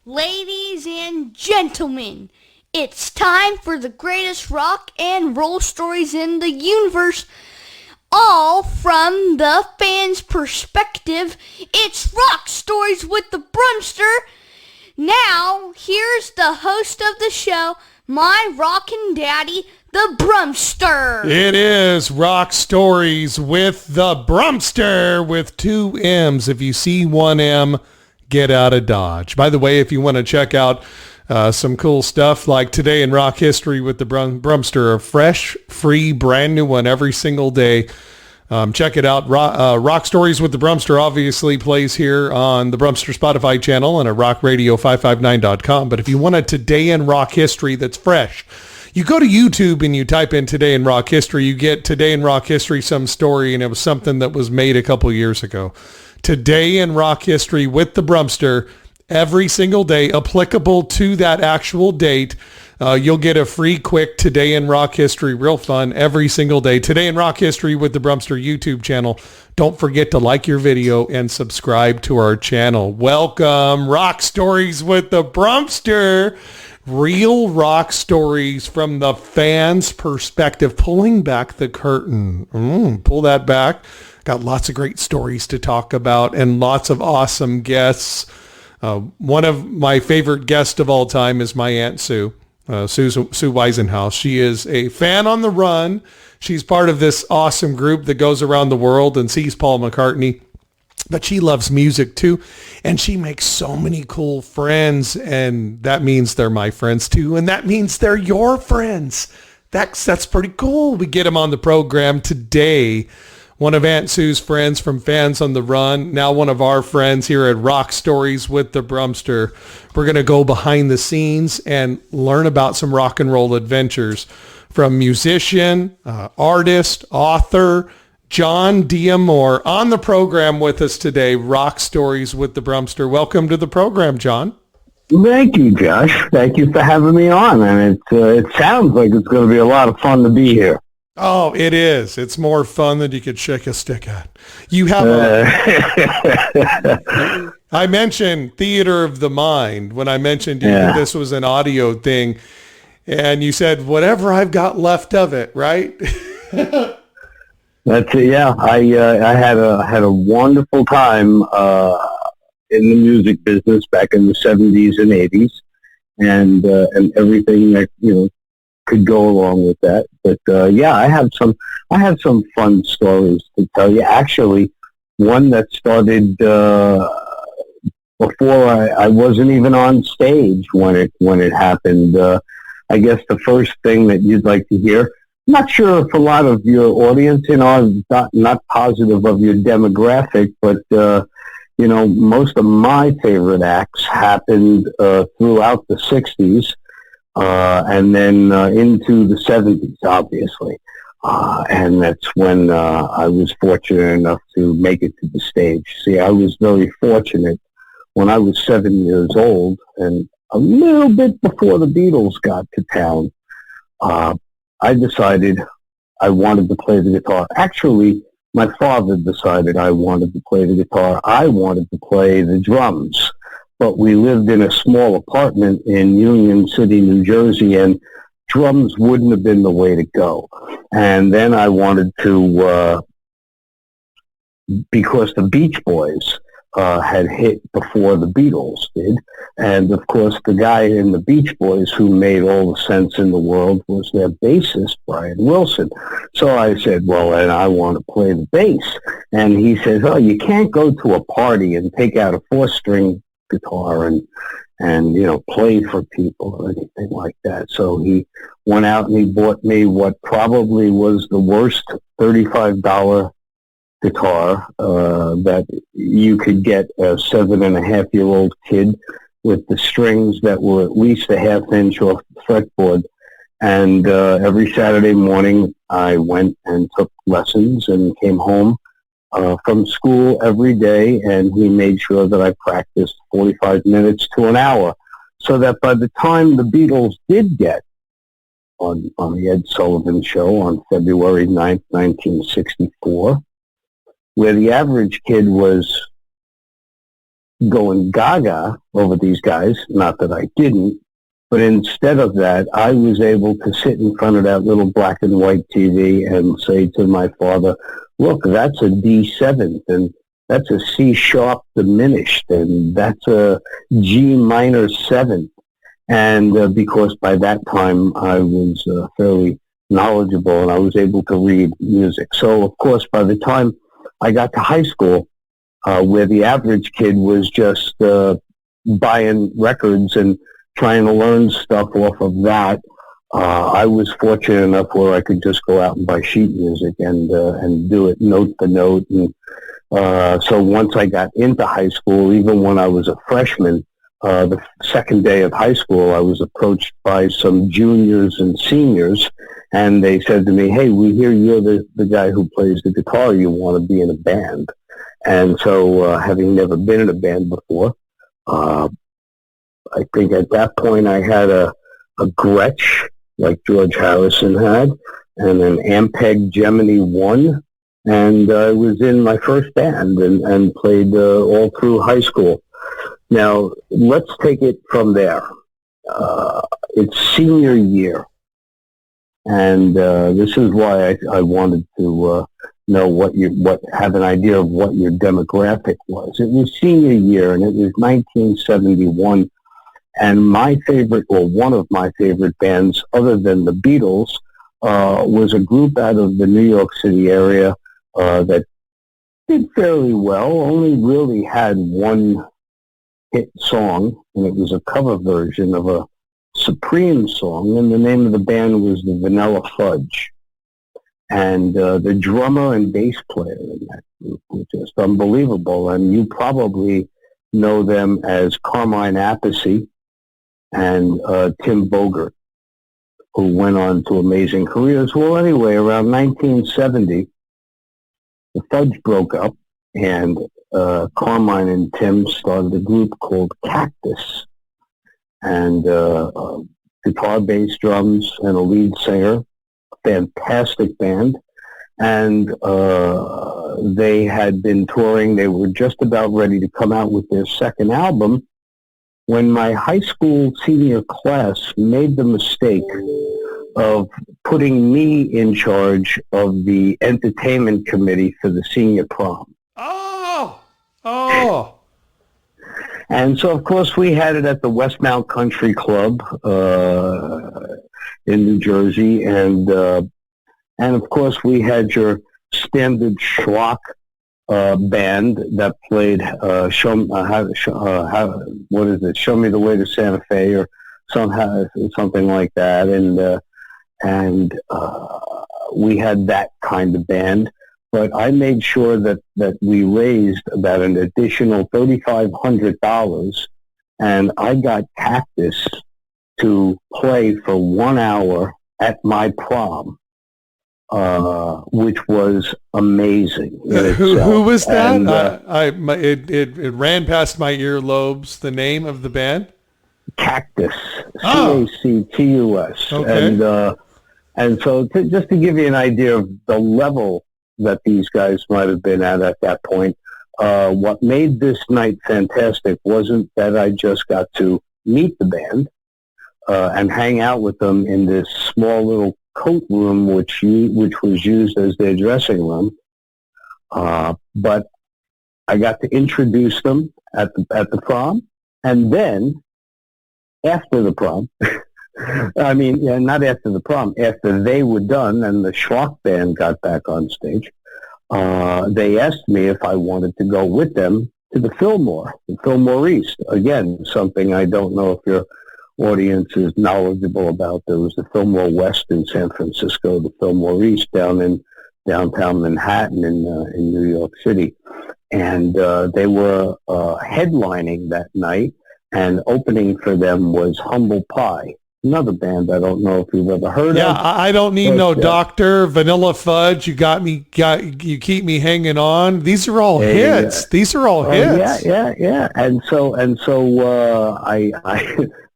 Ladies and gentlemen, it's time for the greatest rock and roll stories in the universe, all from the fan's perspective. It's Rock Stories with the Brummster. Now, here's the host of the show, my rockin' daddy, the Brummster. It is Rock Stories with the Brummster with two M's. If you see one M, get out of Dodge. By the way, if you want to check out some cool stuff like Today in Rock History with the Brummster, a fresh, free, brand new one every single day. Check it out. Rock Stories with the Brummster obviously plays here on the Brummster Spotify channel and at rockradio559.com. But if you want a Today in Rock History that's fresh, you go to YouTube and you type in Today in Rock History. You get Today in Rock History, some story, and it was something that was made a couple years ago. Today in Rock History with the Brummster, every single day, applicable to that actual date. You'll get a free, quick Today in Rock History, real fun, every single day. Today in Rock History with the Brummster YouTube channel. Don't forget to like your video and subscribe to our channel. Welcome, Rock Stories with the Brummster. Real rock stories from the fan's perspective, pulling back the curtain. Pull that back. Got lots of great stories to talk about and lots of awesome guests. One of my favorite guests of all time is my Aunt Sue, Sue Weisenhouse. She is a fan on the run. She's part of this awesome group that goes around the world and sees Paul McCartney. But she loves music too, and she makes so many cool friends, and that means they're my friends too, and that means they're your friends. That's pretty cool. We get them on the program today. One of Aunt Sue's friends from Fans on the Run, now one of our friends here at Rock Stories with the Brummster. We're going to go behind the scenes and learn about some rock and roll adventures from musician, artist, author, Jon D'Amore on the program with us today, Rock Stories with the Brummster. Welcome to the program, Jon. Thank you, Josh. Thank you for having me on. And it sounds like it's going to be a lot of fun to be here. Oh, it is. It's more fun than you could shake a stick at. You have I mentioned theater of the mind when I mentioned to you this was an audio thing, and you said, whatever I've got left of it, right? That's it. Yeah, I had a wonderful time in the music business back in the 70s and 80s, and everything that could go along with that. But I have some fun stories to tell you. Actually, one that started before I wasn't even on stage when it happened. I guess the first thing that you'd like to hear. I'm not sure if a lot of your audience, I'm not positive of your demographic, but, most of my favorite acts happened throughout the 60s and then into the 70s, obviously. And that's when I was fortunate enough to make it to the stage. See, I was very fortunate when I was 7 years old and a little bit before the Beatles got to town. I decided I wanted to play the guitar. Actually, my father decided I wanted to play the guitar. I wanted to play the drums. But we lived in a small apartment in Union City, New Jersey, and drums wouldn't have been the way to go. And then I wanted to, because the Beach Boys had hit before the Beatles did. And, of course, the guy in the Beach Boys who made all the sense in the world was their bassist, Brian Wilson. So I said, well, and I want to play the bass. And he says, oh, you can't go to a party and take out a 4-string guitar and play for people or anything like that. So he went out and he bought me what probably was the worst $35 guitar that you could get a 7.5-year-old kid, with the strings that were at least a half-inch off the fretboard. And every Saturday morning I went and took lessons and came home from school every day, and he made sure that I practiced 45 minutes to an hour, so that by the time the Beatles did get on the Ed Sullivan Show on February 9th, 1964, where the average kid was going gaga over these guys. Not that I didn't, but instead of that, I was able to sit in front of that little black and white TV and say to my father, look, that's a D7th, and that's a C sharp diminished, and that's a G minor 7th. And because by that time I was fairly knowledgeable and I was able to read music. So, of course, by the time I got to high school, where the average kid was just buying records and trying to learn stuff off of that, I was fortunate enough where I could just go out and buy sheet music and do it note for note. And so once I got into high school, even when I was a freshman, the second day of high school, I was approached by some juniors and seniors, and they said to me, hey, we hear you're the guy who plays the guitar. You want to be in a band? And so having never been in a band before, I think at that point I had a Gretsch like George Harrison had, and an Ampeg Gemini 1, and I was in my first band and played all through high school. Now, let's take it from there. It's senior year, and this is why I wanted to know have an idea of what your demographic was. It was senior year, and it was 1971, and my favorite, or one of my favorite bands, other than the Beatles, was a group out of the New York City area that did fairly well, only really had one hit song, and it was a cover version of a Supreme song, and the name of the band was the Vanilla Fudge. And the drummer and bass player in that group were just unbelievable, and you probably know them as Carmine Appice and Tim Bogert, who went on to amazing careers. Well, anyway, around 1970, the Fudge broke up, and Carmine and Tim started a group called Cactus, and guitar, bass, drums, and a lead singer. Fantastic band, and they had been touring. They were just about ready to come out with their second album when my high school senior class made the mistake of putting me in charge of the entertainment committee for the senior prom. Oh! And so, of course, we had it at the Westmount Country Club in New Jersey, and of course, we had your standard schlock band that played Show Me the Way to Santa Fe, or something like that, and we had that kind of band. But I made sure that we raised about an additional $3,500, and I got Cactus to play for 1 hour at my prom, which was amazing. Who was that? And, it ran past my earlobes. The name of the band? Cactus. Cactus. Okay. And so just to give you an idea of the level that these guys might have been at that point, what made this night fantastic wasn't that I just got to meet the band and hang out with them in this small little coat room, which was used as their dressing room, but I got to introduce them at the prom, and then after the prom, I mean, yeah, not after the prom, after they were done and the Schlock band got back on stage, they asked me if I wanted to go with them to the Fillmore East. Again, something I don't know if your audience is knowledgeable about. There was the Fillmore West in San Francisco, the Fillmore East down in downtown Manhattan in New York City. And they were headlining that night, and opening for them was Humble Pie, another band I don't know if you've ever heard of. Yeah, I don't need no doctor. Vanilla Fudge, you you keep me hanging on. These are all hits. These are all hits. Yeah. And so I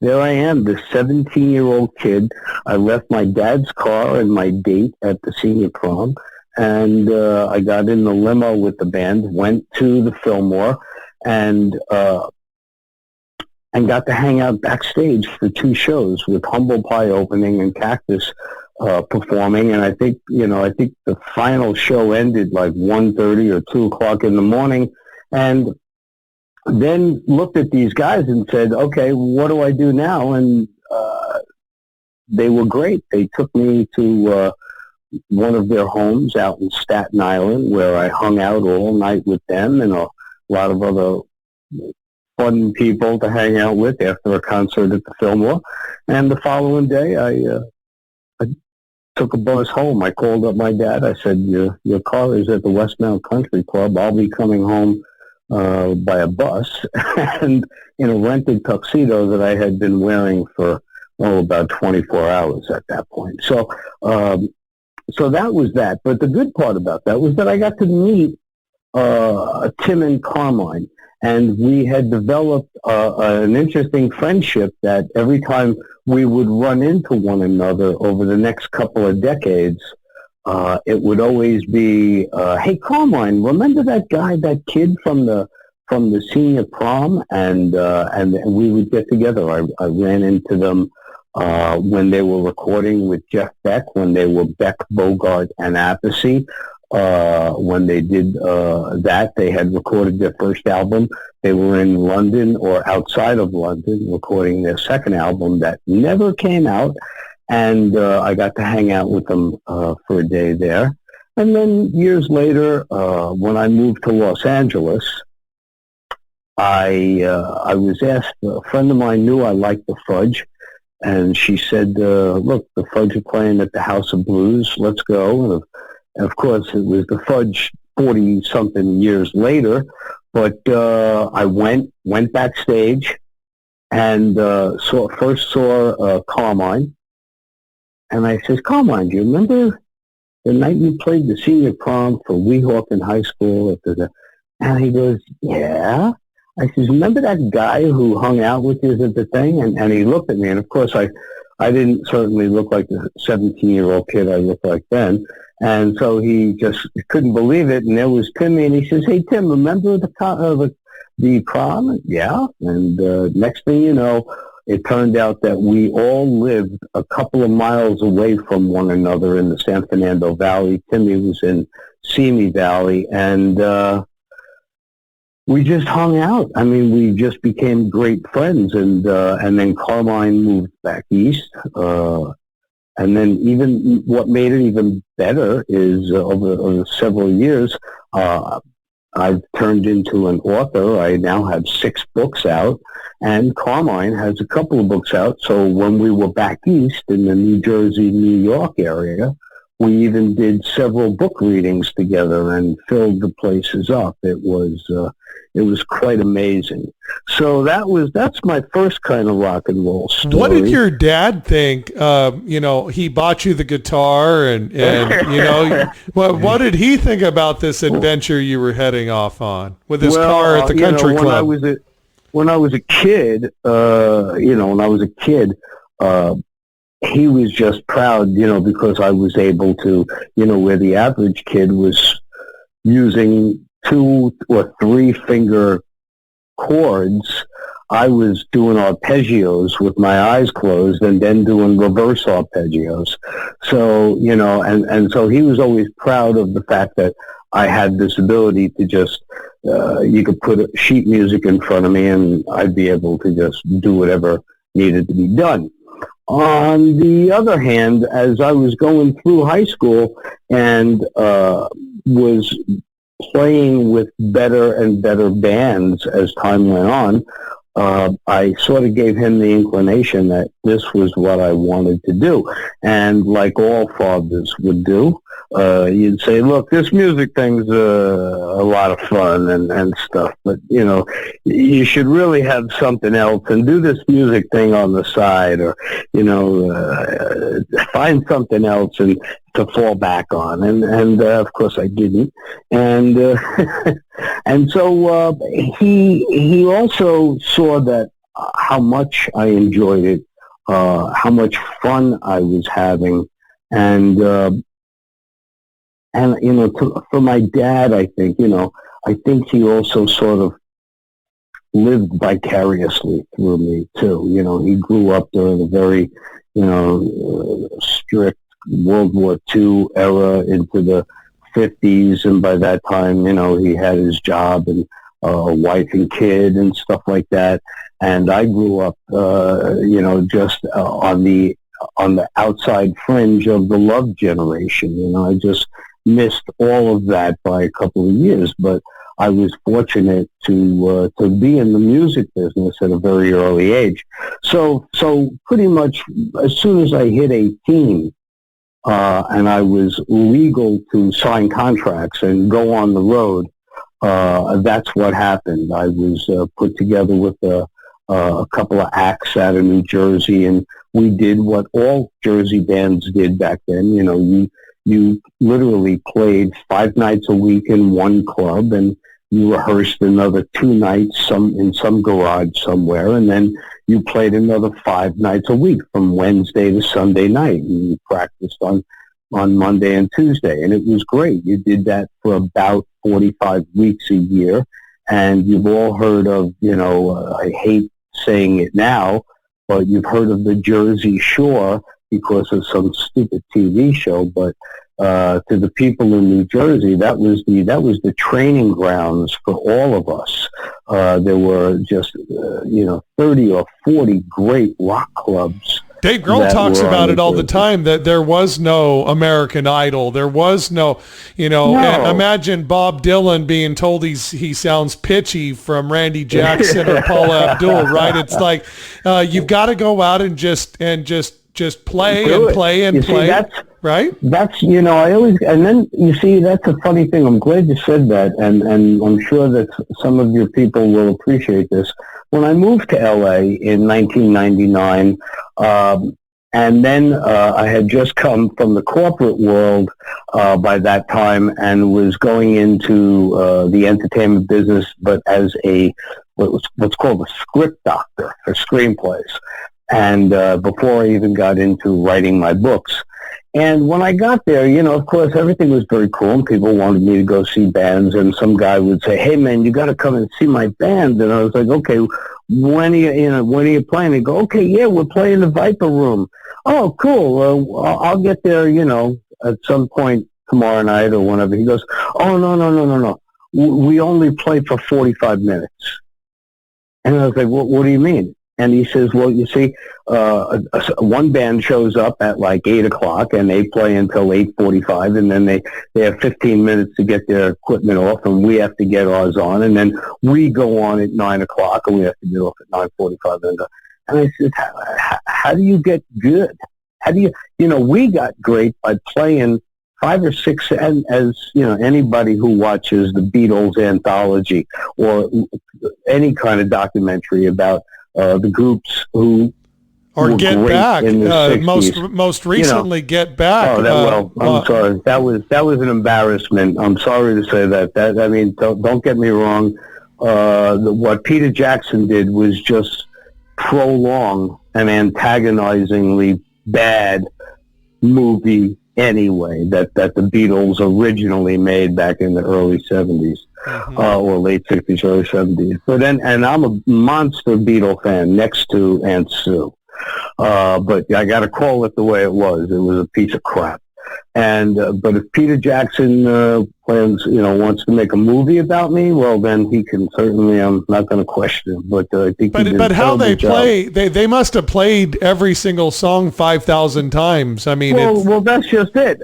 there I am, this 17-year-old kid. I left my dad's car and my date at the senior prom, and I got in the limo with the band, went to the Fillmore, and got to hang out backstage for 2 shows with Humble Pie opening and Cactus performing. And I think the final show ended like 1:30 or 2 o'clock in the morning. And then looked at these guys and said, okay, what do I do now? And they were great. They took me to one of their homes out in Staten Island, where I hung out all night with them and a lot of other fun people to hang out with after a concert at the Fillmore. And the following day, I took a bus home. I called up my dad. I said, your car is at the Westmount Country Club. I'll be coming home by a bus, and in a rented tuxedo that I had been wearing for about 24 hours at that point. So that was that. But the good part about that was that I got to meet Tim and Carmine, and we had developed an interesting friendship that every time we would run into one another over the next couple of decades, it would always be, hey, Carmine, remember that guy, that kid from the senior prom? And we would get together. I ran into them when they were recording with Jeff Beck, when they were Beck, Bogart, and Appice. When they did that, they had recorded their first album. They were in London or outside of London recording their second album that never came out. And I got to hang out with them for a day there. And then years later, when I moved to Los Angeles, I was asked, a friend of mine knew I liked the Fudge, and she said, look, the Fudge are playing at the House of Blues, let's go. And of course, it was the Fudge 40-something years later, but I went backstage and first saw Carmine. And I says, Carmine, do you remember the night you played the senior prom for Weehawken High School? And he goes, yeah. I says, remember that guy who hung out with you at the thing? And he looked at me, and of course I didn't certainly look like the 17-year-old kid I looked like then. And so he just couldn't believe it. And there was Timmy, and he says, hey, Tim, remember the prom? Yeah. And next thing you know, it turned out that we all lived a couple of miles away from one another in the San Fernando Valley. Timmy was in Simi Valley, and we just hung out. I mean, we just became great friends, and then Carmine moved back east. And then even what made it even better is over several years, I've turned into an author. I now have 6 books out, and Carmine has a couple of books out. So when we were back east in the New Jersey, New York area, we even did several book readings together and filled the places up. It was quite amazing. So that's my first kind of rock and roll story. What did your dad think? He bought you the guitar, and what did he think about this adventure you were heading off on with his car at the country club? When I was a kid, he was just proud, because I was able to, where the average kid was using 2 or 3 finger chords, I was doing arpeggios with my eyes closed and then doing reverse arpeggios. So, and so he was always proud of the fact that I had this ability to just, you could put sheet music in front of me and I'd be able to just do whatever needed to be done. On the other hand, as I was going through high school and was playing with better and better bands as time went on, I sort of gave him the inclination that this was what I wanted to do. And like all fathers would do, you'd say, look, this music thing's a lot of fun and stuff, but, you should really have something else and do this music thing on the side, or, find something else and to fall back on. And of course I didn't. And and so he also saw that how much I enjoyed it, how much fun I was having, and for my dad, I think he also sort of lived vicariously through me too. He grew up during a very, strict World War II era into the 50s, and by that time, he had his job and a wife and kid and stuff like that. And I grew up, just on the outside fringe of the love generation. I just missed all of that by a couple of years, but I was fortunate to be in the music business at a very early age. So pretty much as soon as I hit 18, and I was legal to sign contracts and go on the road, that's what happened. I was put together with a couple of acts out of New Jersey, and we did what all Jersey bands did back then. You literally played 5 nights a week in one club, and you rehearsed another 2 nights in some garage somewhere, and then you played another 5 nights a week from Wednesday to Sunday night, and you practiced on Monday and Tuesday, and it was great. You did that for about 45 weeks a year, and you've all heard of, I hate saying it now, but you've heard of the Jersey Shore because of some stupid TV show, but to the people in New Jersey, that was the training grounds for all of us. There were just 30 or 40 great rock clubs. Dave Grohl talks about it all the time, that there was no American Idol. There was no, imagine Bob Dylan being told he sounds pitchy from Randy Jackson or Paula Abdul, right? It's like you've got to go out and just play and play and play. Right? That's, I always, and then you see, that's a funny thing. I'm glad you said that, and I'm sure that some of your people will appreciate this. When I moved to LA in 1999, and then I had just come from the corporate world by that time and was going into the entertainment business, but as what's called a script doctor for screenplays. And before I even got into writing my books. And when I got there, of course, everything was very cool, and people wanted me to go see bands, and some guy would say, "Hey, man, you got to come and see my band." And I was like, "Okay, when are you playing?" They go, "Okay, yeah, we're playing the Viper Room." "Oh, cool. I'll get there, at some point tomorrow night or whenever." He goes, "Oh, no. We only play for 45 minutes." And I was like, what do you mean? And he says, "Well, you see, one band shows up at like 8 o'clock and they play until 8:45, and then they have 15 minutes to get their equipment off, and we have to get ours on, and then we go on at 9 o'clock and we have to get off at 9:45. And I said, how do you get good? How do you, we got great by playing 5 or 6, and as anybody who watches the Beatles anthology or any kind of documentary about the groups who or Get Back, most recently Get Back. I'm sorry. That was an embarrassment. I'm sorry to say that. Don't get me wrong. What Peter Jackson did was just prolong an antagonizingly bad movie anyway that the Beatles originally made back in the early 70s. Or late 60s, early 70s. And I'm a monster Beatle fan next to Aunt Sue. But I got to call it the way it was. It was a piece of crap. And but if Peter Jackson wants to make a movie about me, well, then he can certainly. I'm not going to question him. But I think. But how they play, they must have played every single song 5,000 times. I mean, well, that's just it.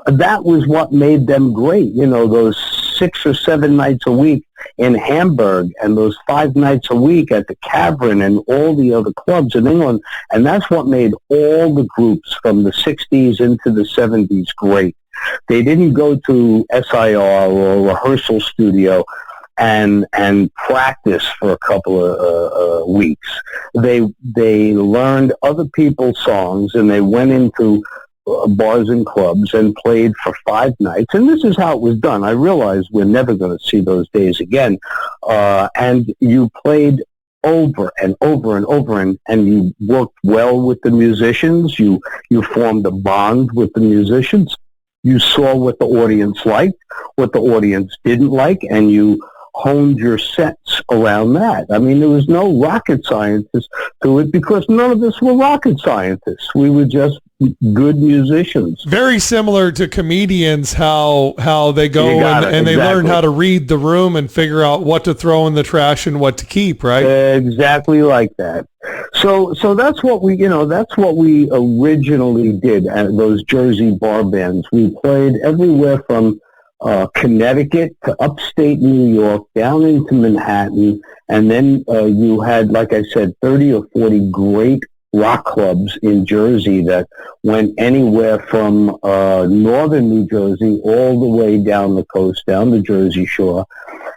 That was what made them great. Those 6 or 7 nights a week in Hamburg and those 5 nights a week at the Cavern and all the other clubs in England. And that's what made all the groups from the 60s into the 70s great. They didn't go to SIR or a rehearsal studio and practice for a couple of weeks. They learned other people's songs, and they went into bars and clubs and played for 5 nights. And this is how it was done. I realize we're never going to see those days again. And you played over and over and over, and you worked well with the musicians. You formed a bond with the musicians. You saw what the audience liked, what the audience didn't like, and you honed your sets around that. I mean, there was no rocket scientists to it because none of us were rocket scientists. We were just good musicians. Very similar to comedians, how they go and they learn how to read the room and figure out what to throw in the trash and what to keep, right? Exactly like that. So that's what we originally did at those Jersey bar bands. We played everywhere from Connecticut to upstate New York, down into Manhattan, and then you had, like I said, 30 or 40 great rock clubs in Jersey that went anywhere from northern New Jersey all the way down the coast, down the Jersey Shore.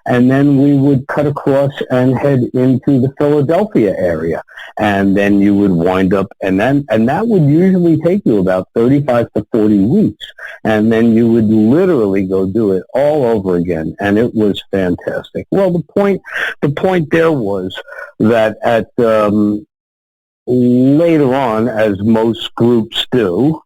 And then we would cut across and head into the Philadelphia area. And then you would wind up, and that would usually take you about 35 to 40 weeks. And then you would literally go do it all over again. And it was fantastic. Well, the point there was that at, later on, as most groups do,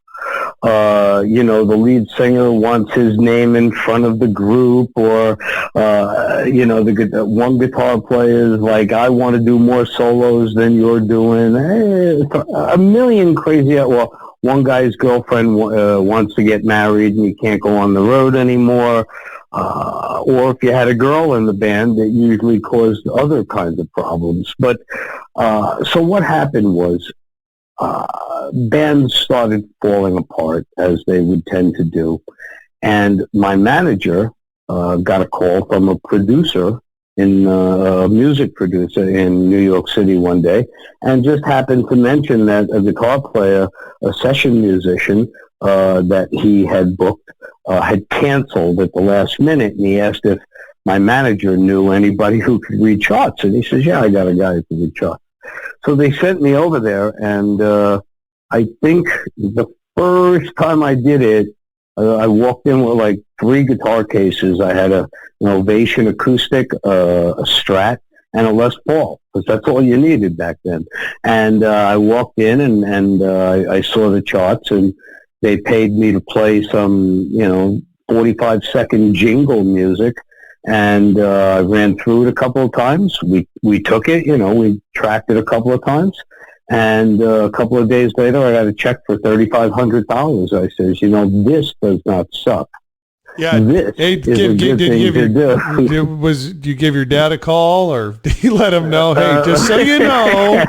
the lead singer wants his name in front of the group, or, the one guitar player is like, I want to do more solos than you're doing. A million crazy, well, one guy's girlfriend wants to get married and he can't go on the road anymore. Or if you had a girl in the band, it usually caused other kinds of problems. But so what happened was bands started falling apart, as they would tend to do. And my manager got a call from a producer, a music producer in New York City one day, and just happened to mention that a guitar player, a session musician that he had booked, had canceled at the last minute, and he asked if my manager knew anybody who could read charts. And he says, yeah, I got a guy who can read charts. So they sent me over there, and I think the first time I did it, I walked in with like 3 guitar cases. I had an Ovation acoustic, a Strat, and a Les Paul, because that's all you needed back then. And I walked in, and I saw the charts, and they paid me to play some, 45-second jingle music. And I ran through it a couple of times. We took it, we tracked it a couple of times. And a couple of days later, I got a check for $3,500. I says, this does not suck. Yeah. This is a good thing to do. Do you give your dad a call, or did you let him know, hey, just so you know,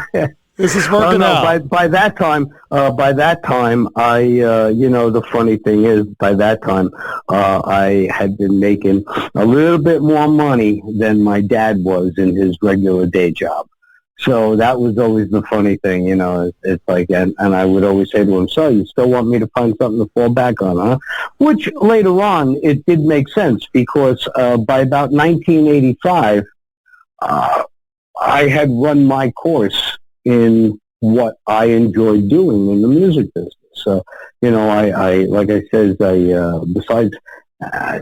this is working out? By that time, I, the funny thing is, by that time, I had been making a little bit more money than my dad was in his regular day job. So that was always the funny thing, it's like, and I would always say to him, so you still want me to find something to fall back on, huh? Which later on, it did make sense, because by about 1985, I had run my course in what I enjoyed doing in the music business. So, I like I said, besides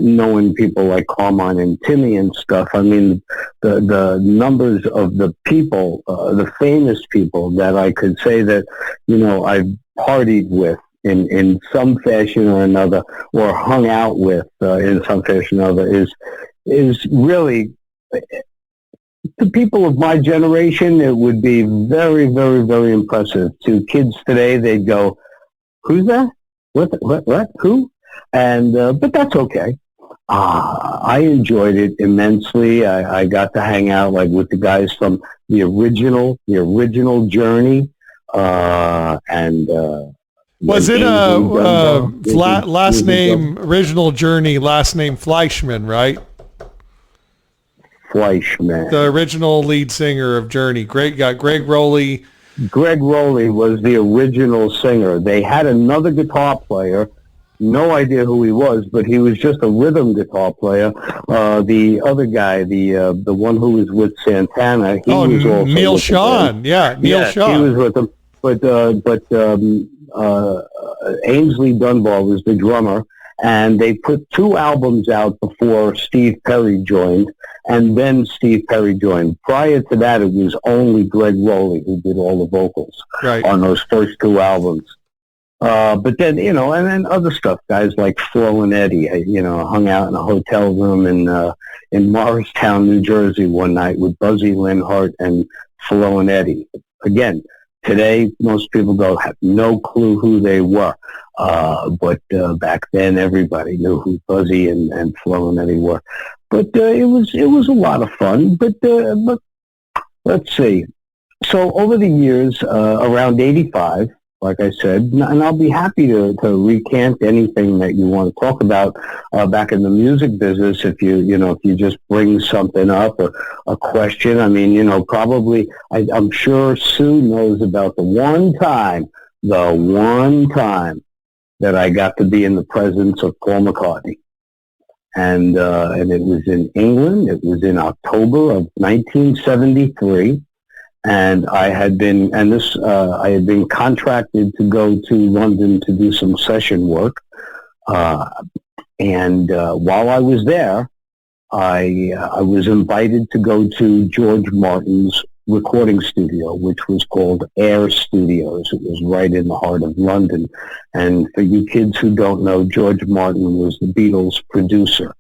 knowing people like Carmine and Timmy and stuff, I mean, the numbers of the people, the famous people that I could say that, I've partied with in some fashion or another, or hung out with in some fashion or another, is really, to people of my generation, it would be very, very, very impressive. To kids today, they'd go, who's that? What? Who? And but that's okay. I enjoyed it immensely. I got to hang out with the guys from the original Journey, and was it last name original Journey, last name Fleischman, right? Fleischman, the original lead singer of Journey. Greg Rowley. Greg Rowley was the original singer. They had another guitar player. No idea who he was, but he was just a rhythm guitar player. The other guy, the one who was with Santana, he was also Neil Sean. Yeah, Neil Sean. He was with them. But Ainsley Dunbar was the drummer, and they put 2 albums out before Steve Perry joined, and then Steve Perry joined. Prior to that, it was only Greg Rowley who did all the vocals on those first 2 albums. But then, and then other stuff, guys like Flo and Eddie, hung out in a hotel room in Morristown, New Jersey one night with Buzzy Linhart and Flo and Eddie. Again, today, most people have no clue who they were. But back then, everybody knew who Buzzy and Flo and Eddie were. But it was a lot of fun. But let's see. So over the years, around 85, like I said, and I'll be happy to recant anything that you want to talk about back in the music business. If you just bring something up or a question, I mean, probably I'm sure Sue knows about the one time that I got to be in the presence of Paul McCartney, and it was in England. It was in October of 1973. And I had been contracted to go to London to do some session work. And while I was there, I was invited to go to George Martin's recording studio, which was called Air Studios. It was right in the heart of London. And for you kids who don't know, George Martin was the Beatles' producer.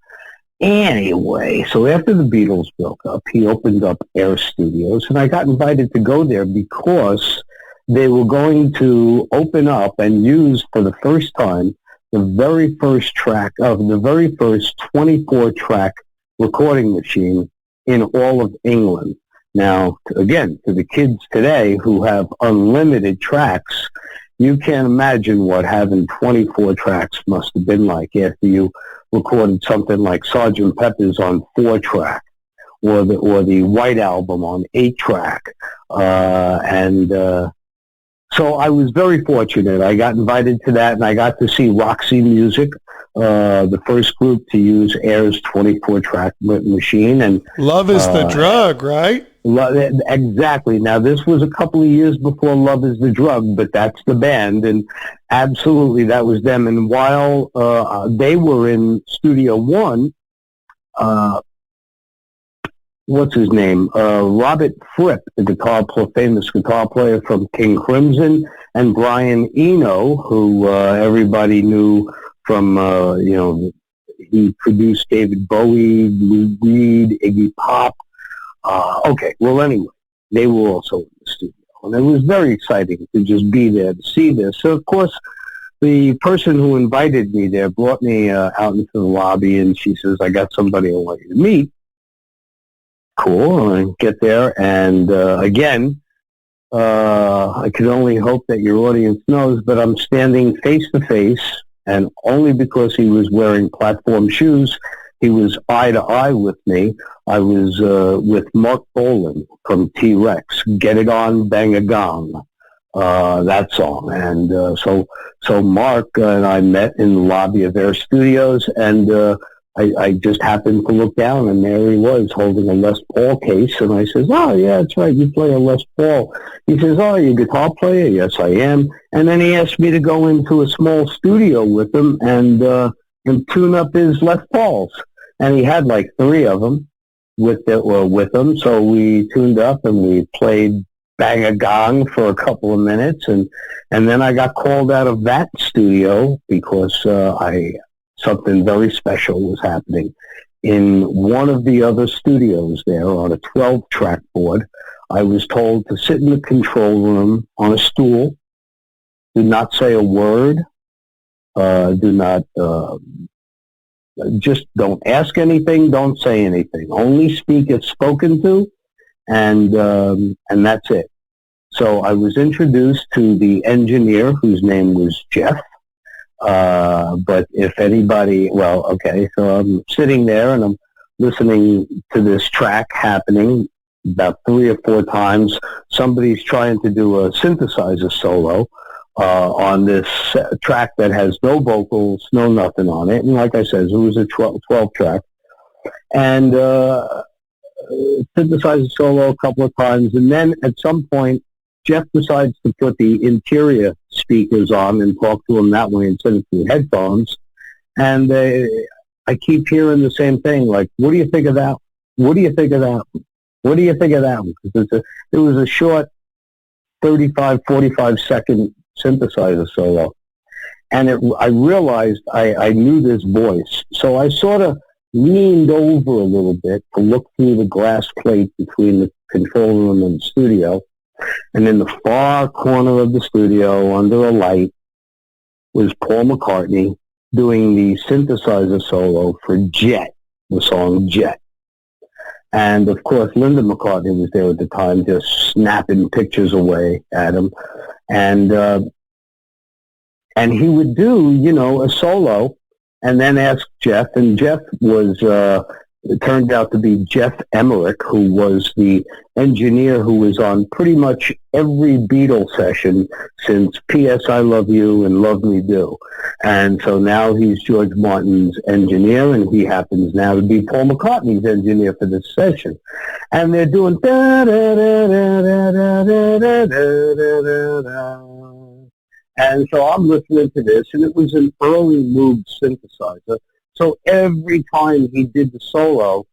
Anyway, so after the Beatles broke up, he opened up Air Studios, and I got invited to go there because they were going to open up and use for the first time the very first track of the very first 24-track recording machine in all of England. Now, again, to the kids today who have unlimited tracks, you can't imagine what having 24 tracks must have been like after you recorded something like Sgt. Pepper's on 4-track, or the White Album on 8-track, so I was very fortunate. I got invited to that, and I got to see Roxy Music, the first group to use Air's 24-track machine. And Love is the Drug, right? Exactly. Now, this was a couple of years before Love is the Drug, but that's the band, and absolutely that was them. And while they were in Studio One, what's his name? Robert Fripp, the famous guitar player from King Crimson, and Brian Eno, who everybody knew from, he produced David Bowie, Lou Reed, Iggy Pop. Okay, well, anyway, they were also in the studio, and it was very exciting to just be there to see this. So, of course, the person who invited me there brought me out into the lobby, and she says, I got somebody I want you to meet. Cool. I get there, and again, I can only hope that your audience knows, but I'm standing face to face, and only because he was wearing platform shoes, he was eye to eye with me. I was with Mark Bolan from T-Rex, Get It On, Bang a Gong, that song. And so Mark and I met in the lobby of Air Studios, and I just happened to look down, and there he was holding a Les Paul case. And I says, oh, yeah, that's right, you play a Les Paul. He says, oh, you a guitar player? Yes, I am. And then he asked me to go into a small studio with him and tune up his Les Pauls. And he had like 3 of them with him. So we tuned up and we played Bang a Gong for a couple of minutes. And then I got called out of that studio because something very special was happening. In one of the other studios there on a 12-track board, I was told to sit in the control room on a stool, do not say a word, just don't ask anything, don't say anything. Only speak if spoken to, and that's it. So I was introduced to the engineer, whose name was Jeff. But if anybody, so I'm sitting there and I'm listening to this track happening about 3 or 4 times. Somebody's trying to do a synthesizer solo on this track that has no vocals, no nothing on it. And like I said, it was a 12 track. And synthesizer solo a couple of times. And then at some point, Jeff decides to put the interior speakers on and talk to him that way instead of through headphones. And I keep hearing the same thing, like, what do you think of that? What do you think of that? What do you think of that? Because it was a short 35, 45-second synthesizer solo. and I realized I knew this voice. So I sort of leaned over a little bit to look through the glass plate between the control room and the studio. And in the far corner of the studio, under a light, was Paul McCartney doing the synthesizer solo for Jet, the song Jet. And, of course, Linda McCartney was there at the time, just snapping pictures away at him. And he would do, you know, a solo and then ask Jeff. And Jeff was, it turned out to be Jeff Emmerich, who was the engineer who was on pretty much every Beatles session since P.S. I Love You and Love Me Do. And so now he's George Martin's engineer, and he happens now to be Paul McCartney's engineer for this session. And they're doing and so I'm listening to this, and it was an early Moog synthesizer. So every time he did the solo,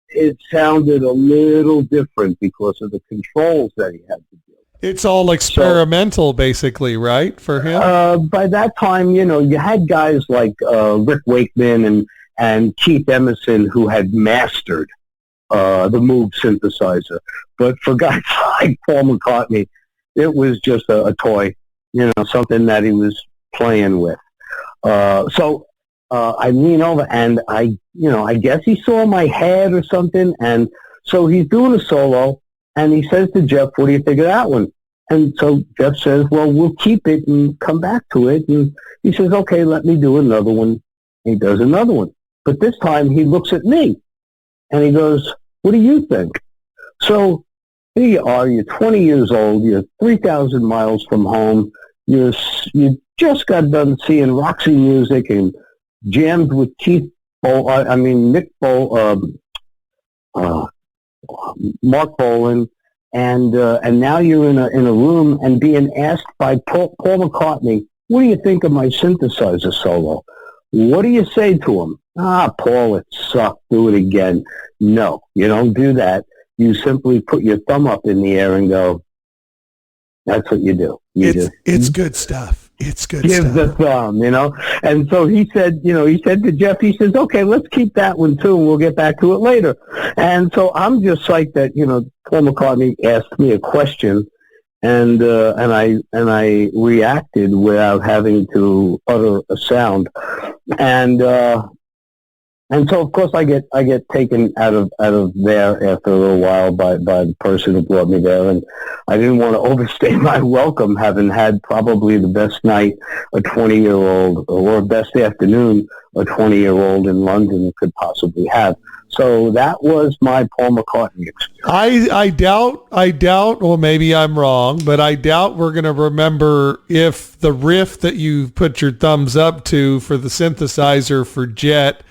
it sounded a little different because of the controls that he had to do. It's all experimental, basically, right, for him? By that time, you know, you had guys like Rick Wakeman and Keith Emerson who had mastered the Moog synthesizer. But for guys like Paul McCartney, it was just a toy, you know, something that he was playing with. So I lean over, and I guess he saw my head or something, and so he's doing a solo, and he says to Jeff, "What do you think of that one?" And so Jeff says, "Well, we'll keep it and come back to it." And he says, "Okay, let me do another one." He does another one, but this time he looks at me, and he goes, "What do you think?" So here you are, you're 20 years old, you're 3,000 miles from home, you just got done seeing Roxy Music and jammed with Nick Mark Bolan, and now you're in a room and being asked by Paul McCartney, "What do you think of my synthesizer solo?" What do you say to him? Paul, it sucked. Do it again. No, you don't do that. You simply put your thumb up in the air and go, that's what you do. It's good stuff. It's good Give stuff. the thumb, you know. And so he said to Jeff, he says, "Okay, let's keep that one too, and we'll get back to it later." And so I'm just psyched that, you know, Paul McCartney asked me a question, and I reacted without having to utter a sound. And so, of course, I get taken out of there after a little while by the person who brought me there, and I didn't want to overstay my welcome, having had probably the best night a 20-year-old or best afternoon a 20-year-old in London could possibly have. So that was my Paul McCartney experience. I doubt, well, maybe I'm wrong, but I doubt we're going to remember if the riff that you put your thumbs up to for the synthesizer for Jet,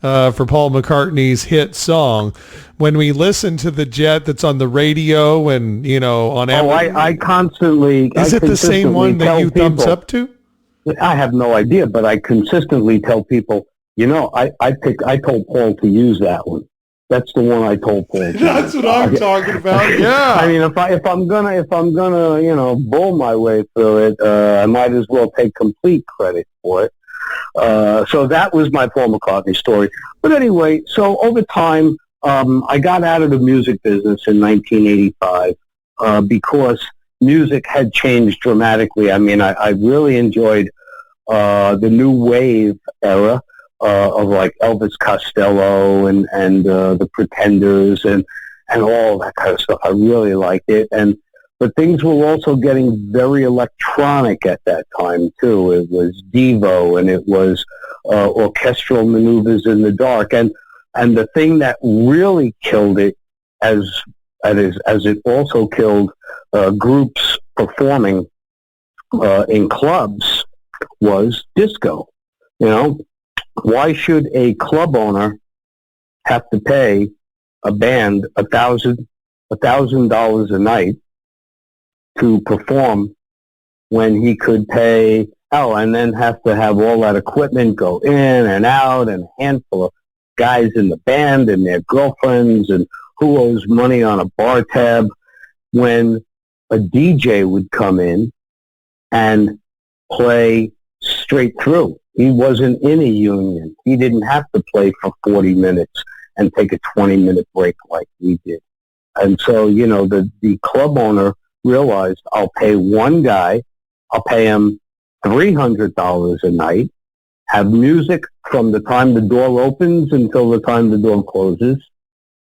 for Paul McCartney's hit song, when we listen to the Jet that's on the radio and, you know, on I constantly... Is it the same one that you thumbs up to? I have no idea, but I consistently tell people, you know, I told Paul to use that one. That's the one I told Paul. That's what I'm talking about. Yeah. I mean, if I'm gonna, you know, bull my way through it, I might as well take complete credit for it. So that was my Paul McCartney story. But anyway, so over time, I got out of the music business in 1985 because music had changed dramatically. I mean, I really enjoyed the new wave era of like Elvis Costello and the Pretenders and all that kind of stuff. I really liked it. But things were also getting very electronic at that time, too. It was Devo, and it was orchestral maneuvers in the dark. And the thing that really killed it, as it also killed groups performing in clubs, was disco. You know, why should a club owner have to pay a band $1,000 a night to perform when he could pay, and then have to have all that equipment go in and out, and a handful of guys in the band and their girlfriends, and who owes money on a bar tab, when a DJ would come in and play straight through. He wasn't in a union. He didn't have to play for 40 minutes and take a 20-minute break like we did. And so, the club owner realized, I'll pay one guy, I'll pay him $300 a night, have music from the time the door opens until the time the door closes,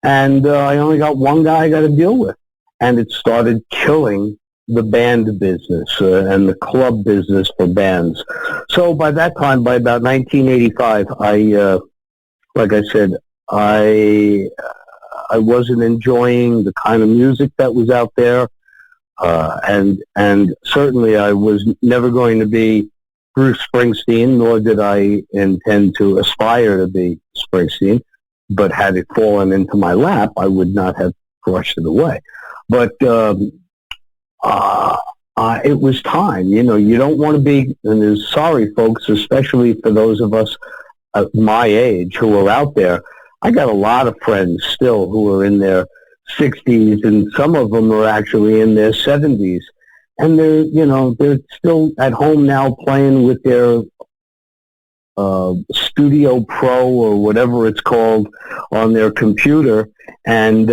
and I only got one guy I got to deal with. And it started killing the band business and the club business for bands. So by that time, by about 1985, like I said, I wasn't enjoying the kind of music that was out there, and certainly I was never going to be Bruce Springsteen, nor did I intend to aspire to be Springsteen. But had it fallen into my lap, I would not have brushed it away. But it was time. You don't want to be, and there's sorry folks, especially for those of us my age who are out there. I got a lot of friends still who are in their 60s, and some of them are actually in their 70s. And they're still at home now playing with their Studio Pro or whatever it's called on their computer, and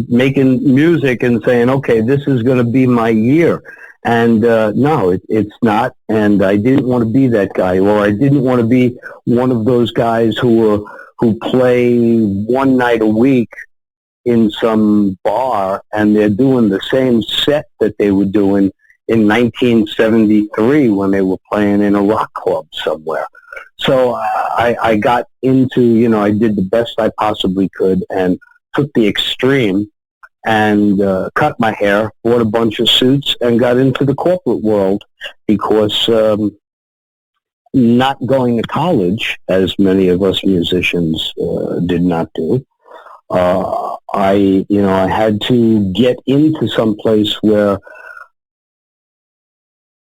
making music and saying, okay, this is going to be my year. And no, it's not. And I didn't want to be that guy, or I didn't want to be one of those guys who play one night a week in some bar, and they're doing the same set that they were doing in 1973 when they were playing in a rock club somewhere. So I got into, I did the best I possibly could and took the extreme and cut my hair, bought a bunch of suits, and got into the corporate world because not going to college, as many of us musicians did not do, I had to get into some place where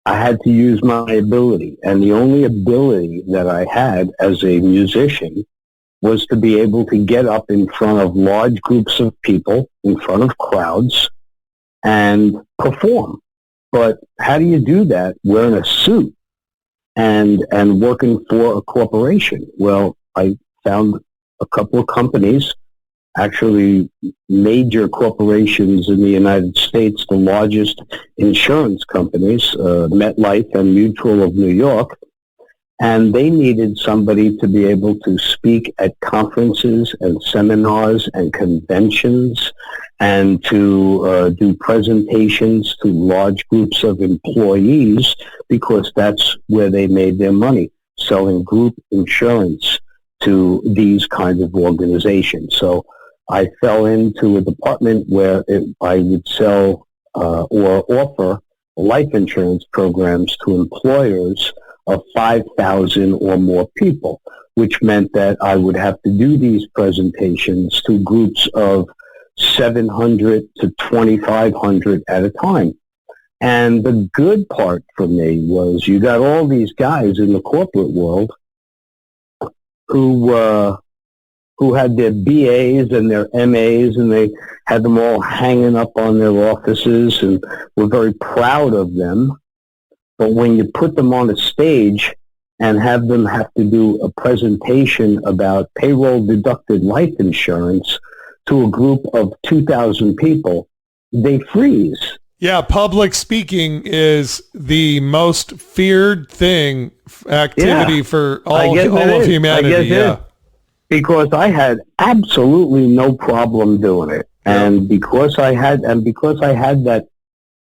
I had to use my ability. And the only ability that I had as a musician was to be able to get up in front of large groups of people, in front of crowds, and perform. But how do you do that wearing a suit and working for a corporation? Well, I found a couple of companies, actually major corporations in the United States, the largest insurance companies, MetLife and Mutual of New York, and they needed somebody to be able to speak at conferences and seminars and conventions and to do presentations to large groups of employees, because that's where they made their money, selling group insurance to these kinds of organizations. So I fell into a department where I would sell or offer life insurance programs to employers of 5,000 or more people, which meant that I would have to do these presentations to groups of 700 to 2,500 at a time. And the good part for me was you got all these guys in the corporate world who had their BAs and their MAs, and they had them all hanging up on their offices and were very proud of them. But when you put them on a stage and have them have to do a presentation about payroll-deducted life insurance to a group of 2,000 people, they freeze. Yeah, public speaking is the most feared activity for all of humanity. Yeah. Because I had absolutely no problem doing it. Yeah. And because I had that,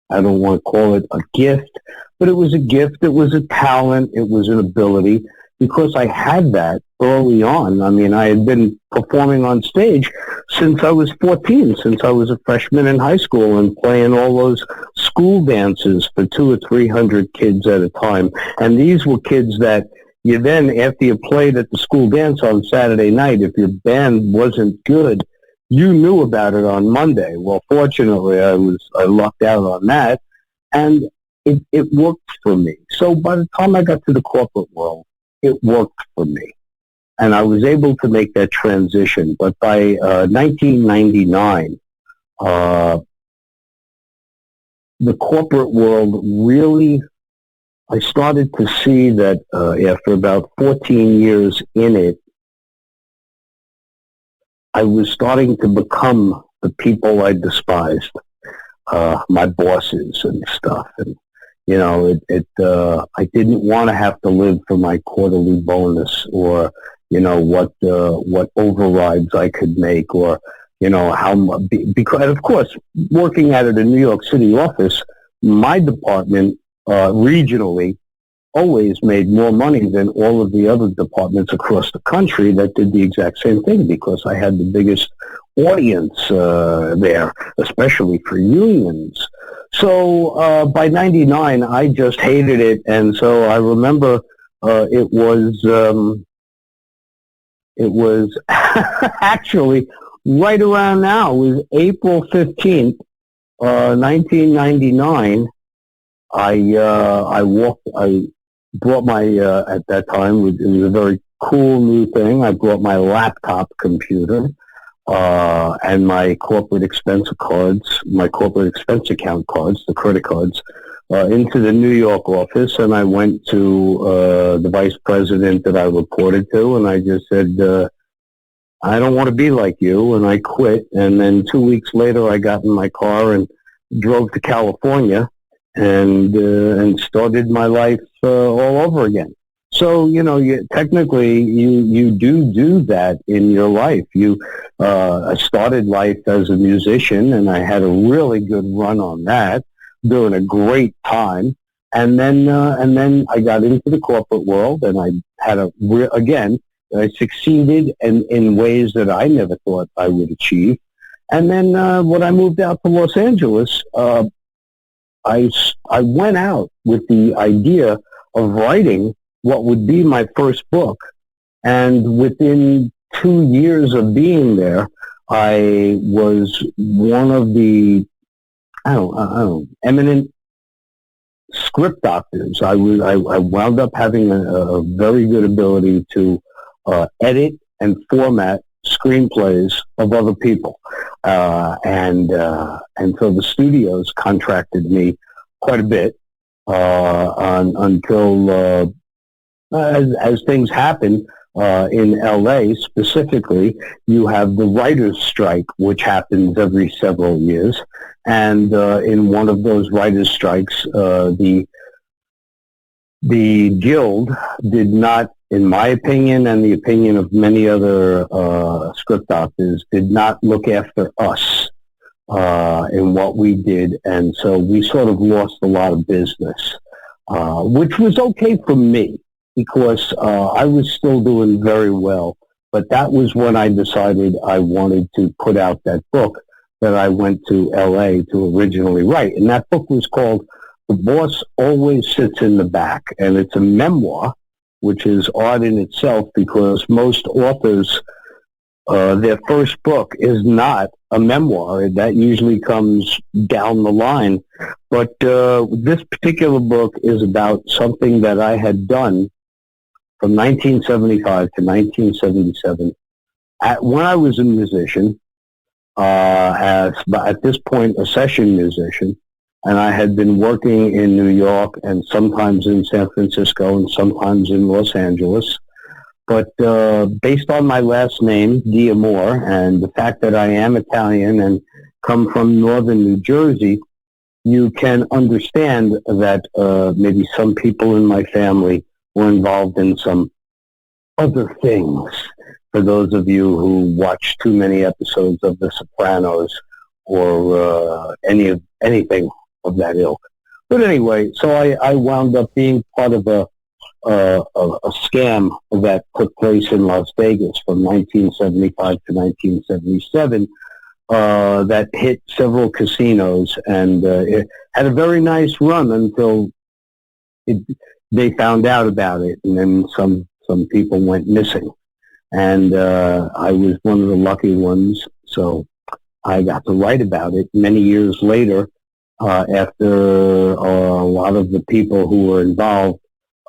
I don't want to call it a gift, but it was a gift, it was a talent, it was an ability. Because I had that early on. I mean, I had been performing on stage since I was 14, since I was a freshman in high school, and playing all those school dances for 200 or 300 kids at a time. And these were kids that you then, after you played at the school dance on Saturday night, if your band wasn't good, you knew about it on Monday. Well, fortunately, I lucked out on that, and it worked for me. So by the time I got to the corporate world, it worked for me, and I was able to make that transition. But by 1999, the corporate world really I started to see that after about 14 years in it, I was starting to become the people I despised, my bosses and stuff. And, you know, I didn't want to have to live for my quarterly bonus or, you know, what overrides I could make or, you know, because, of course, working out of the New York City office, my department regionally always made more money than all of the other departments across the country that did the exact same thing because I had the biggest audience there, especially for unions. So by 99, I just hated it. And so I remember it was actually right around now. It was April 15th, 1999. I brought my, at that time, it was a very cool new thing. I brought my laptop computer and my corporate expense cards, my corporate expense account cards, the credit cards, into the New York office. And I went to the vice president that I reported to, and I just said, I don't want to be like you, and I quit. And then 2 weeks later, I got in my car and drove to California and started my life all over again. So, you know, technically you do that in your life. I started life as a musician, and I had a really good run on that, doing a great time. And then I got into the corporate world, and I had I succeeded in ways that I never thought I would achieve. And then when I moved out to Los Angeles, I went out with the idea of writing what would be my first book. And within 2 years of being there, I was one of the, eminent script doctors. I wound up having a very good ability to edit and format screenplays of other people. And so the studios contracted me quite a bit until as things happen in LA specifically, you have the writers' strike, which happens every several years. And in one of those writers' strikes, the guild did not, in my opinion and the opinion of many other script doctors, did not look after us in what we did. And so we sort of lost a lot of business, which was okay for me because I was still doing very well. But that was when I decided I wanted to put out that book that I went to LA to originally write. And that book was called The Boss Always Sits in the Back. And it's a memoir, which is odd in itself because most authors, their first book is not a memoir. That usually comes down the line. But this particular book is about something that I had done from 1975 to 1977. When I was a musician, at this point a session musician, and I had been working in New York and sometimes in San Francisco and sometimes in Los Angeles. But based on my last name, D'Amore, and the fact that I am Italian and come from northern New Jersey, you can understand that maybe some people in my family were involved in some other things. For those of you who watch too many episodes of The Sopranos or anything of that ilk. But anyway, so I wound up being part of a scam that took place in Las Vegas from 1975 to 1977 that hit several casinos, and it had a very nice run until they found out about it, and then some people went missing. And I was one of the lucky ones, so I got to write about it many years later after a lot of the people who were involved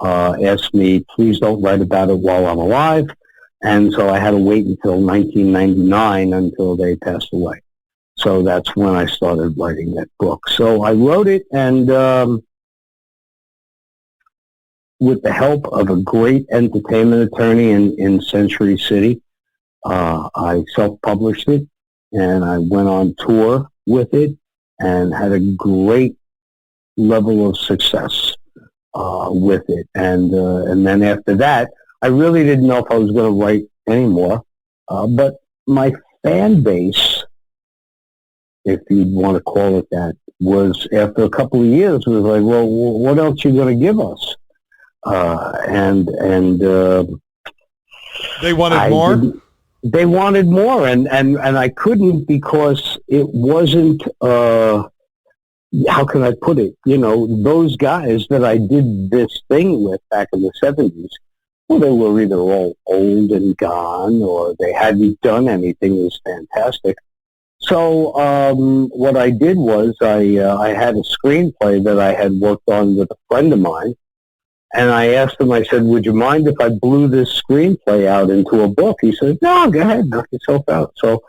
asked me, please don't write about it while I'm alive. And so I had to wait until 1999 until they passed away. So that's when I started writing that book. So I wrote it, and with the help of a great entertainment attorney in Century City, I self-published it, and I went on tour with it and had a great level of success with it. And then after that, I really didn't know if I was going to write anymore. But my fan base, if you'd want to call it that, was after a couple of years was like, well, what else are you going to give us? They wanted more? They wanted more, and I couldn't, because it wasn't, how can I put it? You know, those guys that I did this thing with back in the 70s, well, they were either all old and gone, or they hadn't done anything that was fantastic. So what I did was I had a screenplay that I had worked on with a friend of mine, and I asked him, I said, would you mind if I blew this screenplay out into a book? He said, no, go ahead, knock yourself out. So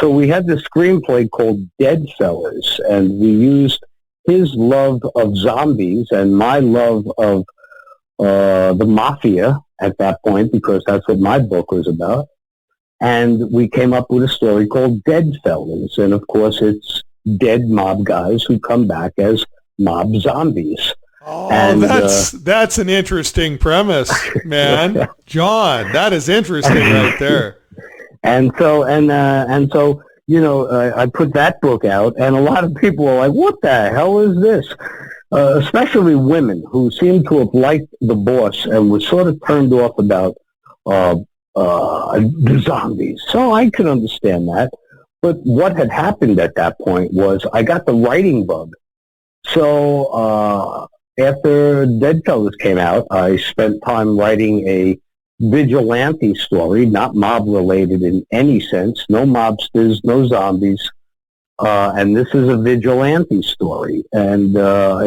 we had this screenplay called Dead Fellas, and we used his love of zombies and my love of the mafia at that point, because that's what my book was about. And we came up with a story called Dead Fellas. And of course, it's dead mob guys who come back as mob zombies. Oh, and, that's an interesting premise, man. Jon, that is interesting right there. And so, you know, I put that book out, and a lot of people are like, what the hell is this? Especially women who seem to have liked The Boss and were sort of turned off about the zombies. So I can understand that. But what had happened at that point was I got the writing bug. So after Dead Fellas came out, I spent time writing a vigilante story, not mob-related in any sense. No mobsters, no zombies. And this is a vigilante story. And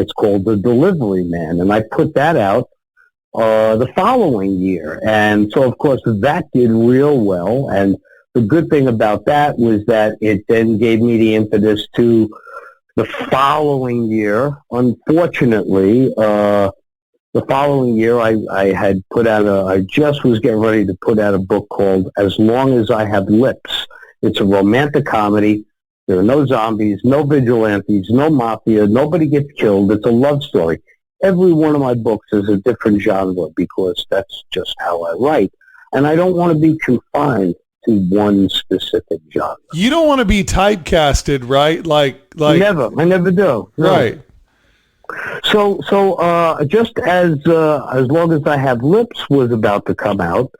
it's called The Delivery Man. And I put that out the following year. And so, of course, that did real well. And the good thing about that was that it then gave me the impetus to the following year. Unfortunately, the following year, I had put out I just was getting ready to put out a book called As Long as I Have Lips. It's a romantic comedy. There are no zombies, no vigilantes, no mafia. Nobody gets killed. It's a love story. Every one of my books is a different genre, because that's just how I write. And I don't want to be confined to one specific genre. You don't want to be typecasted, right? Like Never. I never do. No. Right. So just as Long as I Have Lips was about to come out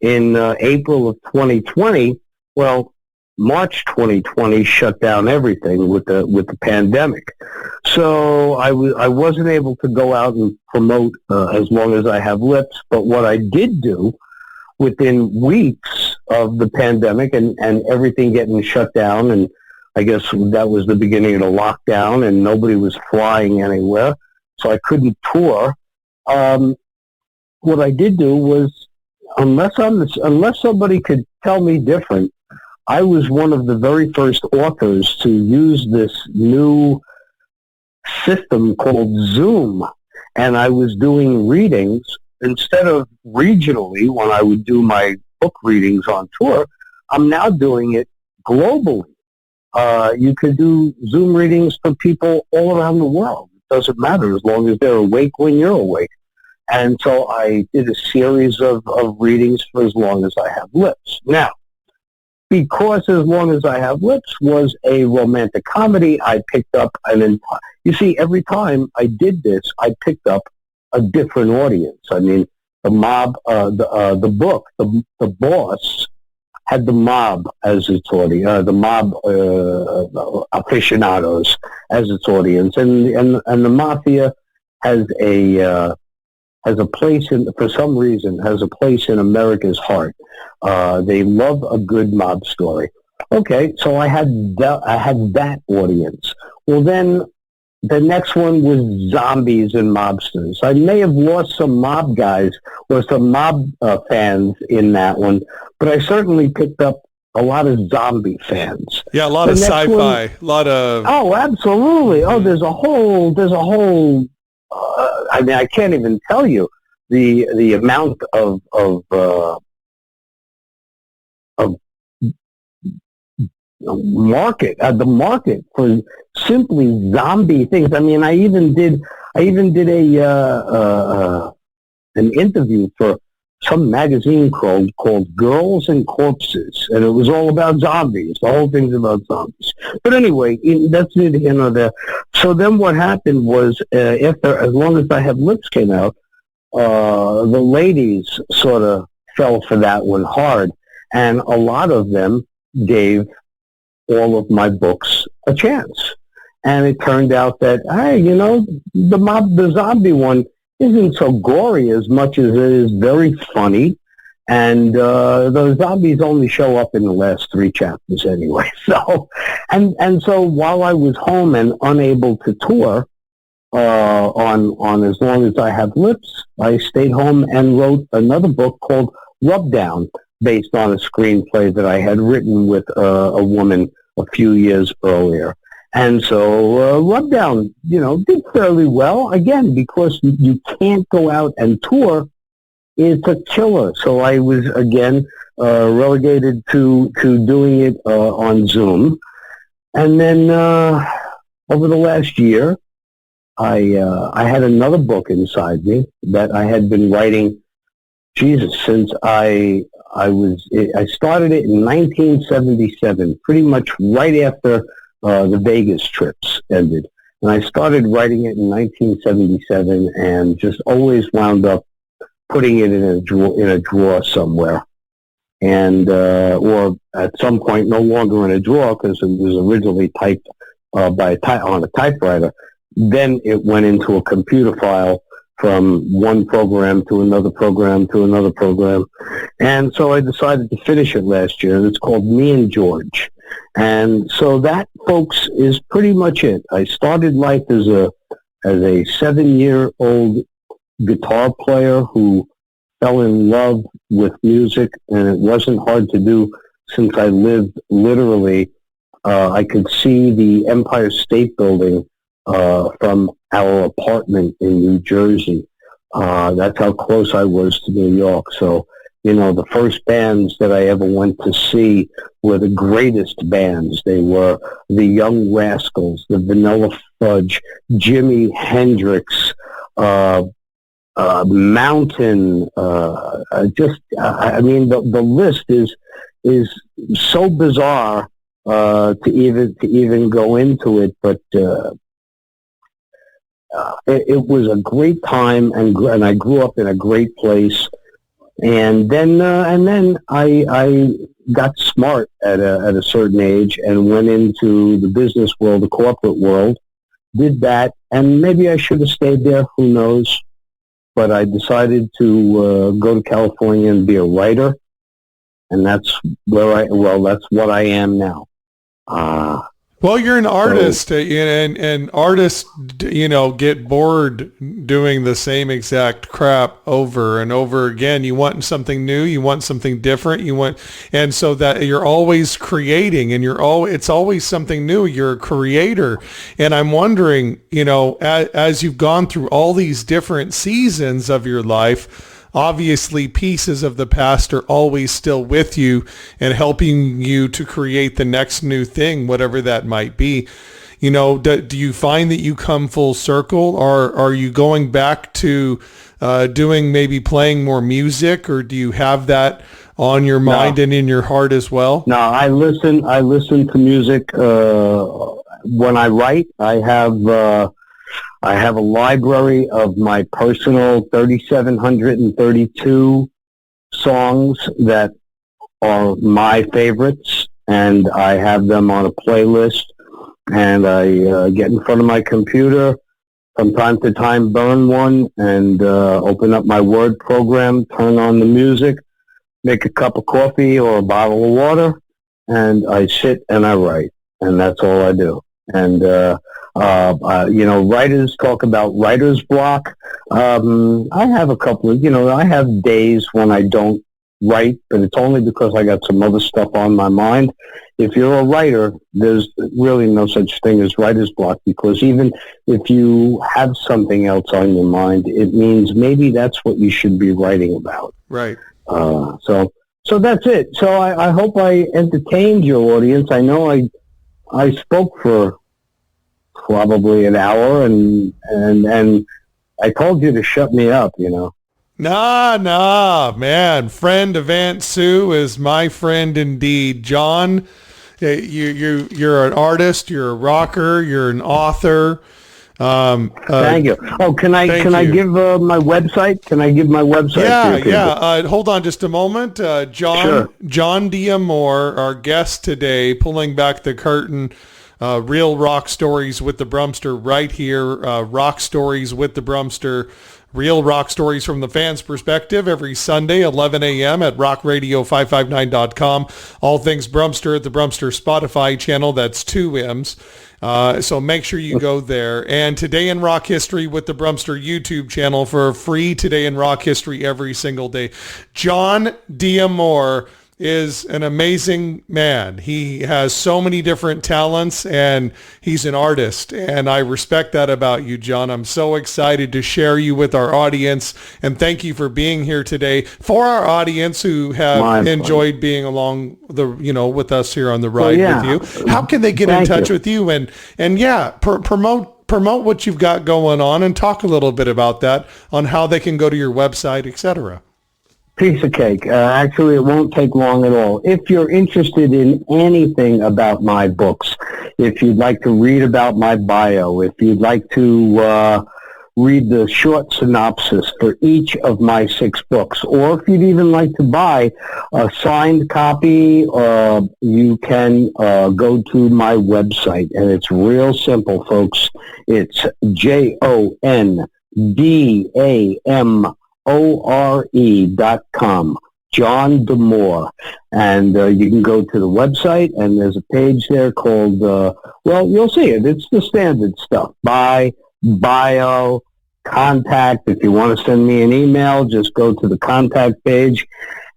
in April of 2020, well, March 2020 shut down everything with the pandemic. So I wasn't able to go out and promote As Long as I Have Lips. But what I did do within weeks of the pandemic and everything getting shut down, and I guess that was the beginning of the lockdown, and nobody was flying anywhere, so I couldn't tour. What I did do was, unless somebody could tell me different, I was one of the very first authors to use this new system called Zoom, and I was doing readings instead of regionally when I would do my book readings on tour. I'm now doing it globally. You can do Zoom readings for people all around the world. It doesn't matter as long as they're awake when you're awake. And so I did a series of readings for As Long as I Have Lips. Now, because As Long as I Have Lips was a romantic comedy, I picked up you see, every time I did this, I picked up a different audience. I mean, the mob, the book, The Boss, had the mob as its audience, the mob aficionados as its audience, and the mafia has a place for some reason has a place in America's heart. They love a good mob story. Okay, so I had that audience. Well, then the next one was zombies and mobsters. I may have lost some mob guys or some mob fans in that one, but I certainly picked up a lot of zombie fans. Yeah, a lot of sci-fi, a lot of... Oh, absolutely. Oh, there's a whole, I mean, I can't even tell you the amount of the market for simply zombie things. I mean, I even did an interview for some magazine called Girls and Corpses, and it was all about zombies. The whole thing's about zombies. But anyway, that's neither here nor there. So then what happened was, after, as long as I Have Lips came out, the ladies sort of fell for that one hard, and a lot of them gave all of my books a chance. And it turned out that, hey, the zombie one isn't so gory as much as it is very funny. And the zombies only show up in the last 3 chapters anyway. So, and so while I was home and unable to tour on As Long as I Have Lips, I stayed home and wrote another book called Rub Down, based on a screenplay that I had written with a woman a few years earlier. And so Rub Down, did fairly well, again, because you can't go out and tour. It's a killer. So I was, again, relegated to doing it on Zoom. And then over the last year, I had another book inside me that I had been writing, since I started it in 1977, pretty much right after the Vegas trips ended. And I started writing it in 1977 and just always wound up putting it in a drawer somewhere. And, or at some point no longer in a drawer because it was originally typed on a typewriter. Then it went into a computer file from one program to another program to another program. And so I decided to finish it last year, and it's called Me and George. And so that, folks, is pretty much it. I started life as a 7-year-old guitar player who fell in love with music, and it wasn't hard to do since I lived literally, I could see the Empire State Building from our apartment in New Jersey. That's how close I was to New York. So, the first bands that I ever went to see were the greatest bands. They were the Young Rascals, the Vanilla Fudge, Jimi Hendrix, Mountain. The list is so bizarre to even go into it, but it was a great time, and I grew up in a great place. And then I got smart at a certain age and went into the business world, the corporate world. Did that, and maybe I should have stayed there. Who knows? But I decided to go to California and be a writer, and that's what I am now. Well, you're an artist, and artists, get bored doing the same exact crap over and over again. You want something new, you want something different, and so that you're always creating, and it's always something new. You're a creator, and I'm wondering, as you've gone through all these different seasons of your life, obviously pieces of the past are always still with you and helping you to create the next new thing, whatever that might be. Do you find that you come full circle, or are you going back to maybe playing more music, or do you have that on your mind and in your heart as well? No, I listen to music when I write. I have a library of my personal 3,732 songs that are my favorites, and I have them on a playlist, and I get in front of my computer from time to time, burn one, and open up my Word program, turn on the music, make a cup of coffee or a bottle of water, and I sit and I write, and that's all I do. And writers talk about writer's block. I have a couple of, I have days when I don't write, but it's only because I got some other stuff on my mind. If you're a writer, there's really no such thing as writer's block, because even if you have something else on your mind, it means maybe that's what you should be writing about. Right. So that's it. So I hope I entertained your audience. I know I spoke for probably an hour, and I told you to shut me up, you know. Nah, man. Friend of Aunt Sue is my friend indeed. Jon, you're an artist, you're a rocker, you're an author. Thank you. Oh, can I give my website? Can I give my website? Yeah. Hold on just a moment. Jon D'Amore, our guest today, pulling back the curtain. Real rock stories with the Brummster right here. Rock stories with the Brummster. Real rock stories from the fans' perspective every Sunday, 11 a.m. at rockradio559.com. All things Brummster at the Brummster Spotify channel. That's 2 M's. So make sure you go there. And Today in Rock History with the Brummster YouTube channel for a free Today in Rock History every single day. Jon D'Amore is an amazing man. He has so many different talents, and he's an artist, and I respect that about you, Jon. I'm so excited to share you with our audience, and thank you for being here today. For our audience who have enjoyed being along with us here on the ride with you, how can they get in touch with you and promote what you've got going on, and talk a little bit about that on how they can go to your website, etc.? Piece of cake. Actually, it won't take long at all. If you're interested in anything about my books, if you'd like to read about my bio, if you'd like to read the short synopsis for each of my 6 books, or if you'd even like to buy a signed copy, you can go to my website, and it's real simple, folks. It's JONDAMORE.com, Jon D'Amore. And you can go to the website, and there's a page there called, you'll see it. It's the standard stuff. Bio, contact. If you want to send me an email, just go to the contact page,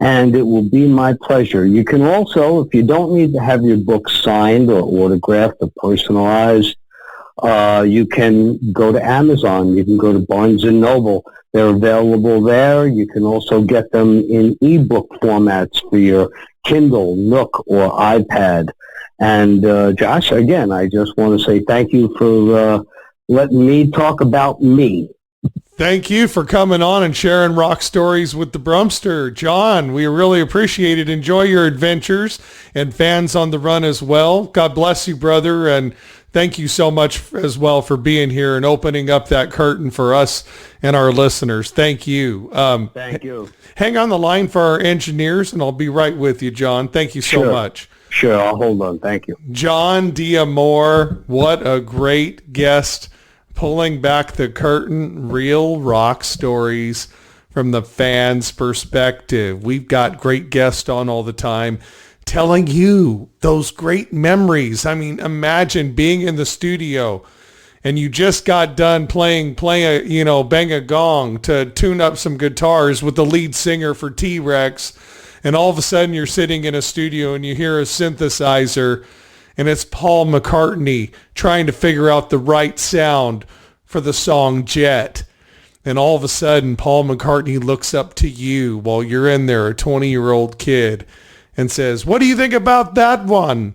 and it will be my pleasure. You can also, if you don't need to have your book signed or autographed or personalized, you can go to Amazon. You can go to Barnes & Noble. They're available there. You can also get them in ebook formats for your Kindle, Nook, or iPad. And Josh, again, I just want to say thank you for letting me talk about me. Thank you for coming on and sharing rock stories with the Brummster. Jon, we really appreciate it. Enjoy your adventures, and fans on the run as well. God bless you, brother, and thank you so much as well for being here and opening up that curtain for us and our listeners. Thank you. Thank you. Hang on the line for our engineers, and I'll be right with you, Jon. Thank you so much. Sure, I'll hold on. Thank you. Jon D'Amore, what a great guest, pulling back the curtain, real rock stories from the fans' perspective. We've got great guests on all the time, telling you those great memories. I mean, imagine being in the studio and you just got done playing Bang a Gong to tune up some guitars with the lead singer for T-Rex, and all of a sudden you're sitting in a studio and you hear a synthesizer, and it's Paul McCartney trying to figure out the right sound for the song Jet. And all of a sudden, Paul McCartney looks up to you while you're in there, a 20-year-old kid, and says, "What do you think about that one?"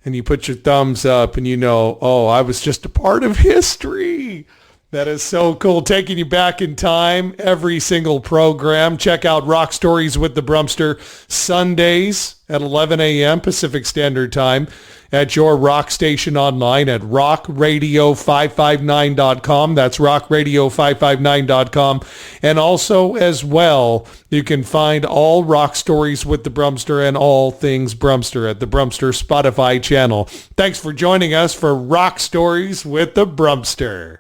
And you put your thumbs up and I was just a part of history. That is so cool. Taking you back in time every single program. Check out Rock Stories with the Brummster Sundays at 11 a.m. Pacific Standard Time at your rock station online at rockradio559.com. That's rockradio559.com. And also as well, you can find all Rock Stories with the Brummster and all things Brummster at the Brummster Spotify channel. Thanks for joining us for Rock Stories with the Brummster.